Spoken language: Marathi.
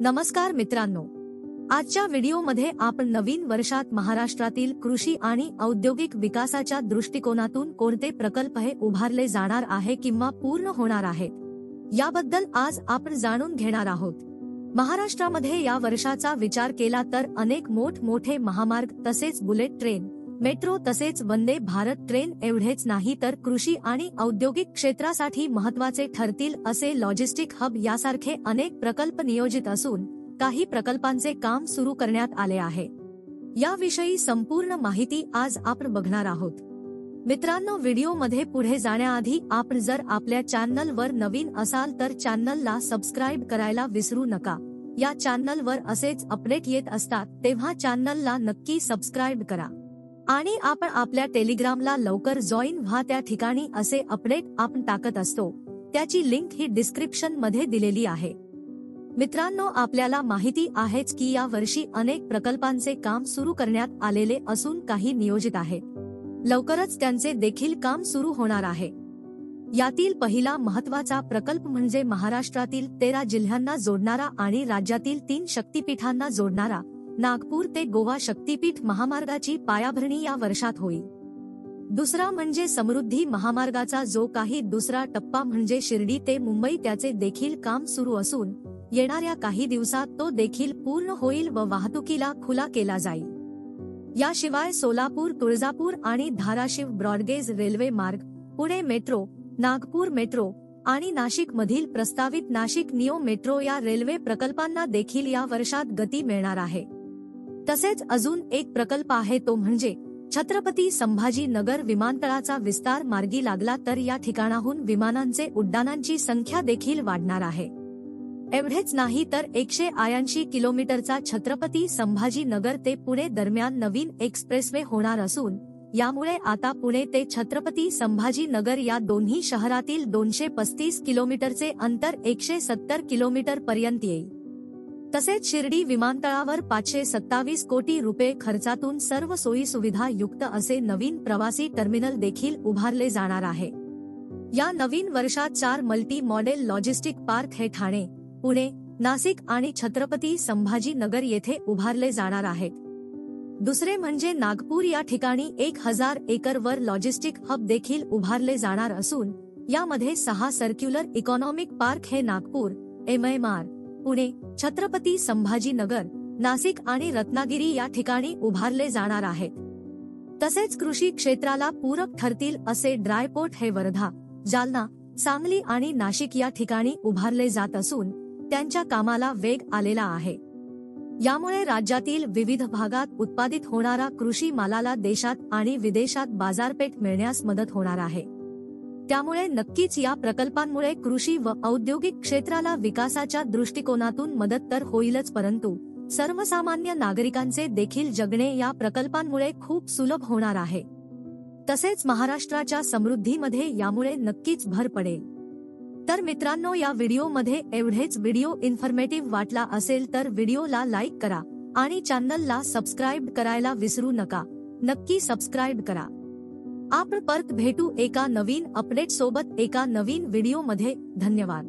नमस्कार मित्रांनो, आजच्या व्हिडिओमध्ये आपण नवीन वर्षात महाराष्ट्रातील कृषी आणि औद्योगिक विकासाच्या दृष्टिकोनातून कोणते प्रकल्प हे उभारले जाणार आहे किंवा पूर्ण होणार आहेत याबद्दल आज आपण जाणून घेणार आहोत। महाराष्ट्रामध्ये या वर्षाचा विचार केला तर अनेक मोठमोठे महामार्ग तसेच बुलेट ट्रेन, मेट्रो तसेच वंदे भारत ट्रेन एवढेच नाही तर कृषी आणि औद्योगिक क्षेत्रासाठी महत्त्वाचे ठरतील असे लॉजिस्टिक हब यासारखे अनेक प्रकल्प नियोजित असून काही प्रकल्पांचे काम सुरू करण्यात आले आहे। याविषयी संपूर्ण माहिती आज आपण बघणार आहोत। मित्रांनो, व्हिडिओमध्ये पुढे जाण्याआधी आपण जर आपल्या चॅनलवर नवीन असाल तर चॅनलला सबस्क्राइब करायला विसरू नका। या चॅनलवर असेच अपडेट येत असतात, तेव्हा चॅनलला नक्की सबस्क्राइब करा आणि आपण आपल्या टेलिग्रामला लवकर जॉईन व्हा। त्या ठिकाणी असे अपडेट आपण टाकत असतो, त्याची लिंक ही डिस्क्रिप्शन मध्ये दिलेली आहे। मित्रांनो, आपल्याला माहिती आहेच की या वर्षी अनेक प्रकल्पांचे काम सुरू करण्यात आलेले असून काही नियोजित आहेत, लवकरच त्यांचे देखील काम सुरू होणार आहे। यातील पहिला महत्त्वाचा प्रकल्प म्हणजे महाराष्ट्रातील 13 जिल्ह्यांना जोडणारा आणि राज्यातील 3 शक्तीपीठांना जोडणारा नागपूर ते गोवा शक्तीपीठ महामार्गाची पायाभरणी या वर्षात होईल। दुसरा म्हणजे समृद्धी महामार्गाचा जो काही दुसरा टप्पा म्हणजे शिर्डी ते मुंबई त्याचे देखील काम सुरू असून येणाऱ्या काही दिवसात तो देखील पूर्ण होईल व वाहतुकीला खुला केला जाईल। याशिवाय सोलापूर, तुळजापूर आणि धाराशिव ब्रॉडगेज रेल्वे मार्ग, पुणे मेट्रो, नागपूर मेट्रो आणि नाशिक मधील प्रस्तावित नाशिक निओ मेट्रो या रेल्वे प्रकल्पांना देखील या वर्षात गती मिळणार आहे। तसेच अजून एक प्रकल्प आहे तो म्हणजे छत्रपती संभाजी नगर विमानतळाचा विस्तार मार्गी लागला तर या ठिकाणाहून विमानांचे उड्डाणांची संख्या देखील वाढणार आहे। एवढेच नाही तर 180 किलोमीटरचा छत्रपती संभाजी नगर ते पुणे दरम्यान नवीन एक्सप्रेसवे होणार असून यामुळे आता पुणे ते छत्रपती संभाजी नगर या दोन्ही शहरातील 235 किलोमीटरचे अंतर 170 किलोमीटर पर्यंत येईल। तसेच शिर्डी विमानतळावर 527 कोटी रुपये खर्चातून सर्व सोयी सुविधा युक्त असे नवीन प्रवासी टर्मिनल देखील उभारले जाणार आहे। या नवीन वर्षात 4 मल्टी मॉडेल लॉजिस्टिक पार्क हे ठाणे, पुणे, नाशिक आणि छत्रपती संभाजी नगर येथे उभारले जाणार आहेत। दुसरे म्हणजे नागपूर, या ठिकाणी 1000 एकरवर लॉजिस्टिक हब देखील उभारले जाणार असून यामध्ये 6 सर्क्युलर इकॉनॉमिक पार्क हे नागपूर, MMR, पुणे, छत्रपती संभाजी नगर, नाशिक आणि रत्नागिरी या ठिकाणी उभारले जाणार आहेत। तसेच कृषी क्षेत्राला पूरक ठरतील असे ड्रायपोर्ट हे वर्धा, जालना, सांगली आणि नाशिक या ठिकाणी उभारले जात असून त्यांच्या कामाला वेग आलेला आहे। यामुळे राज्यातील विविध भागात उत्पादित होणारा कृषी मालाला देशात आणि विदेशात बाजारपेठ मिळण्यास मदत होणार आहे। त्यामुळे नक्कीच या प्रकल्पांमुळे कृषी व औद्योगिक क्षेत्राला विकासाच्या दृष्टिकोनातून मदत तर होईलच, परंतु सर्वसामान्य नागरिकांचे देखील जगणे या प्रकल्पांमुळे खूप सुलभ होणार आहे। तसेच महाराष्ट्राच्या समृद्धीमध्ये यामुळे नक्कीच भर पडेल। तर मित्रांनो, या व्हिडिओमध्ये एवढेच। व्हिडिओ इन्फॉर्मेटिव्ह वाटला असेल तर व्हिडिओला लाईक करा आणि चॅनलला सबस्क्राइब करायला विसरू नका। नक्की सबस्क्राइब करा। आपण परत भेटू एका नवीन अपडेट सोबत एका नवीन व्हिडिओमध्ये। धन्यवाद।